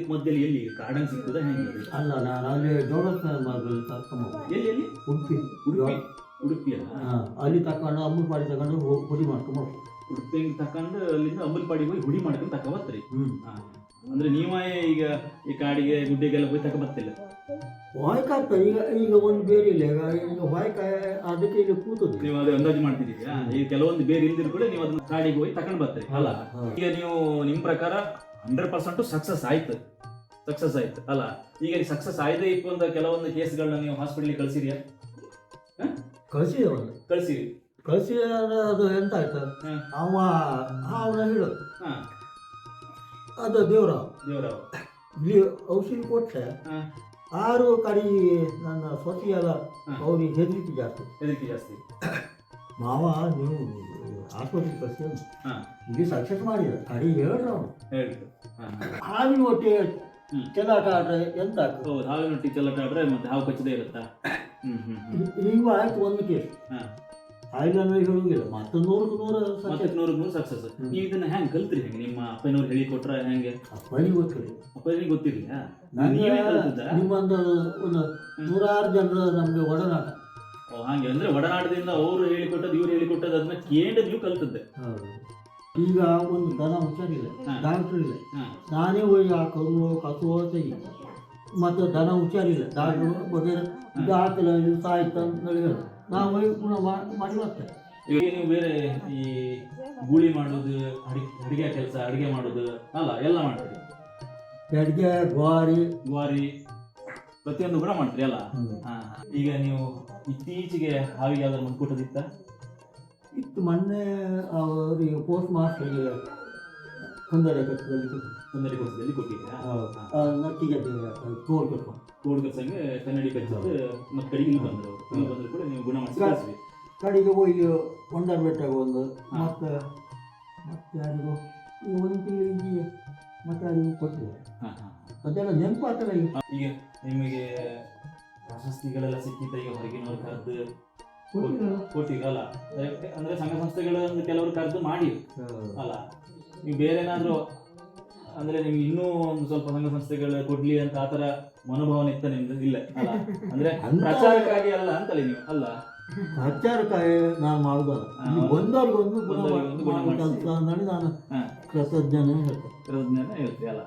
ಇದಕ್ಕೆ ಮಧ್ಯದಲ್ಲಿ ಎಲ್ಲಿ ಕಾಡಂಗ್ ಸಿಗ್ತದ ಹೆಂಗೆ ಅಲ್ಲ, ನಾನು ಅಲ್ಲಿ ಜೋಗಸ್ಥಾನ ಮಾರ್ಗದಲ್ಲಿ ತರ್ಕೊಂಡು ಎಲ್ಲಿ ಎಲ್ಲಿ ಉಡುಪಿ ಉಡುಪಿ ಉಡುಪಿ ಅಲ್ಲ ಅಲ್ಲಿ ತಕೊಂಡು ಅಮೂಲ್ ಪಾಡಿ ತಗೊಂಡು ಹುಡಿ ಮಾಡ್ಕೊಂಡು ಉಡುಪಿ ತಕೊಂಡು ಅಲ್ಲಿಂದ ಅಂಬಲ್ಪಾಡಿಗೆ ಹೋಗಿ ಹುಡಿ ಮಾಡ್ಕೊಂಡು ತಕ ಬರ್ತೀರಿ ಅಂದ್ರೆ ನೀವೇ ಈಗ ಈ ಕಾಡಿಗೆ ಗುಡ್ಡೆಗೆಲ್ಲ ಹೋಗಿ ತಕ ಬರ್ತಿಲ್ಲ ವಾಯ್ಕ ಆಗ್ತದೆ ಈಗ ಈಗ ಒಂದು ಬೇರೆ ಇಲ್ಲ ಈಗ ವಾಯ್ಕ ಅದಕ್ಕೆ ಇಲ್ಲಿ ಕೂತದೆ ನೀವು ಅದು ಅಂದಾಜು ಮಾಡ್ತಿದ್ದೀರಾ ಈಗ ಕೆಲವೊಂದು ಬೇರೆ ಇಲ್ದಿರು ಕೂಡ ನೀವು ಅದನ್ನ ಕಾಡಿಗೆ ಹೋಗಿ ತಗೊಂಡು ಬರ್ತೀರಿ ಅಲ್ಲ ಈಗ ನೀವು ನಿಮ್ಮ ಪ್ರಕಾರ 100% ಸಕ್ಸಸ್ ಆಯ್ತು ಅಲ್ಲ ಈಗ ಸಕ್ಸಸ್ ಆಯ್ದೇ ಇತ್ತು ಅಂತ ಕೆಲವೊಂದು ಕೇಸ್ಗಳನ್ನ ನೀವು ಹಾಸ್ಪಿಟಲ್ಗೆ ಕಳಿಸಿರಿಯಾ ಕಳಿಸಿ ಅದು ಎಂತ ಆಯ್ತು ಅವನ ಹೇಳು ಅದು ದೇವರಾವ್ ಇಲ್ಲಿ ಔಷಧಿ ಕೊಟ್ಟೆ 6 ಕಡೆ ನನ್ನ ಸ್ವತಿಯಲ್ಲ ಅವ್ರಿಗೆ ಹೆದರಿಕೆ ಜಾಸ್ತಿ ಮಾವ ನೀವು ಆಸ್ಪತ್ರೆಗೆ ಕಳಿಸಿ ಇಲ್ಲಿ ಸಕ್ಸಸ್ ಮಾಡಿದ ಕಡೆ ಹೇಳ್ರಿ ಅವನು ಹಾವಿನ ಒಟ್ಟಿಗೆ ಚೆಲ್ಲಾಟ ಆಡ್ರೆ ಎಂತ ಆಗ್ತದೆ ಹಾವಿನ ಒಟ್ಟಿಗೆ ಚೆಲ್ಲಾಟ ಆಡ್ರೆ ಮತ್ತೆ ಹಾವು ಕಚ್ಚದೇ ಇರುತ್ತಾ ಈಗ ಆಯ್ತು ಒಂದು ಕೇಸ್ ಹಾಯಿಲ್ಲ ಹೇಳುವುದಿಲ್ಲ ಮತ್ತೆ 100 ಸಕ್ಸಸ್ ನೀವು ಇದನ್ನ ಹೆಂಗ್ ಕಲ್ತ್ರಿ ಹೆಂಗೆ ನಿಮ್ಮ ಅಪ್ಪನವ್ರು ಹೇಳಿ ಕೊಟ್ರ ಹೆಂಗೆ ಅಪ್ಪನಿಗೆ ಗೊತ್ತಿರಲಿಲ್ಲ ನಿಮ್ಮೊಂದು ಒಂದು 100 ಜನರ ನಮ್ಗೆ ಒಡನಾಟ ಹಾಗೆ ಅಂದ್ರೆ ಒಡನಾಟದಿಂದ ಅವರು ಹೇಳಿಕೊಟ್ಟದ್ದು ಇವ್ರು ಹೇಳಿಕೊಟ್ಟದ್ದು ಅದನ್ನ ಕೇಂದ್ರ ನೀವು ಕಲ್ತದ್ದೆ ಈಗ ಒಂದು ದನ ಹುಷಾರಿಲ್ಲ ಡಾಕ್ಟರ್ ಇಲ್ಲ ನಾನೇ ಹೋಗಿ ಆ ಕಸುವ ತೆಗಿ ಮತ್ತು ದನ ಹುಷಾರಿಲ್ಲ ಡಾಕ್ಟರ್ ಬಗ್ಗೆ ಇದು ಹಾಕಲ್ಲ ಇದು ಸಾಯ್ತು ಅಂತ ಹೇಳಿ ನಾವು ಹೋಗಿ ಪುನಃ ಮಾಡಿ ಬರ್ತೇವೆ ಈಗ ನೀವು ಬೇರೆ ಈ ಗೂಳಿ ಮಾಡೋದು ಅಡಿಗೆ ಮಾಡೋದು ಅಲ್ಲ ಎಲ್ಲ ಮಾಡ್ತೀರಿ ಅಡಿಗೆ ಗ್ವಾರಿ ಪ್ರತಿಯೊಂದು ಕೂಡ ಮಾಡ್ತೀರಿ ಅಲ್ಲ ಈಗ ನೀವು ಇತ್ತೀಚೆಗೆ ಹಾವಿಗೆ ಯಾವ್ದಾದ್ರು ಒಂದು ಕೊಟ್ಟದಿತ್ತ ಇತ್ತು ಮೊನ್ನೆ ಅವರಿಗೆ ಪೋಸ್ಟ್ ಮಾಸ್ಟರ್ಗೆ ತೊಂದರೆ ಕೊಟ್ಟಿದ್ದೀರಾ ನಟ್ಟಿಗೆ ತೋಡ್ ಕರ್ಸಂಗೆ ಕನ್ನಡಿ ಕಚ್ಚೋದು ಮತ್ತೆ ಕಡೆಗೆ ಬಂದರು ಕೂಡ ನೀವು ಗುಣ ಮಾಡಿಸಿ ಕಡೆಗೆ ಹೋಗಿ ಒಂದರ ಬೆಟ್ಟಾಗ ಒಂದು ಮತ್ತೆ ಯಾರಿಗೂ ಒಂದು ತಿಂಗಳಿಗೆ ಮತ್ತೆ ಯಾರಿಗೂ ಕೊಟ್ಟಿದ್ದಾರೆ ಅದೆಲ್ಲ ನೆನಪಾಗ್ತಲ್ಲ ಈಗ ನಿಮಗೆ ಪ್ರಶಸ್ತಿಗಳೆಲ್ಲ ಸಿಕ್ಕಿತ್ತ ಈಗ ಹೊರಗಿನವ್ರು ಕರೆದು ಕೊಟ್ಟಿರಲ್ಲ ಅಂದ್ರೆ ಸಂಘ ಸಂಸ್ಥೆಗಳು ಕೆಲವರು ಕರೆದು ಮಾಡಿ ಅಲ್ಲ ನೀವು ಬೇರೆ ಏನಾದ್ರು ಅಂದ್ರೆ ನಿಮ್ಗೆ ಇನ್ನೂ ಒಂದು ಸ್ವಲ್ಪ ಸಂಘ ಸಂಸ್ಥೆಗಳು ಕೊಡ್ಲಿ ಅಂತ ಆತರ ಮನೋಭಾವನೆ ಇತ್ತ ನಿಮ್ದು ಇಲ್ಲ ಅಲ್ಲ ಅಂದ್ರೆ ಪ್ರಚಾರಕ್ಕಾಗಿ ಅಲ್ಲ ಅಂತಲ್ಲ ನೀವು ಅಲ್ಲ ಪ್ರಚಾರಕ್ಕಾಗಿ ನಾನು ಮಾಡುದಲ್ಲ ಬಂದವ್ರಿಗೊಂದು ಕೆಲಸ ನಾನು ಕೃತಜ್ಞನೇ ಹೇಳ್ತೇನೆ ಅಲ್ಲ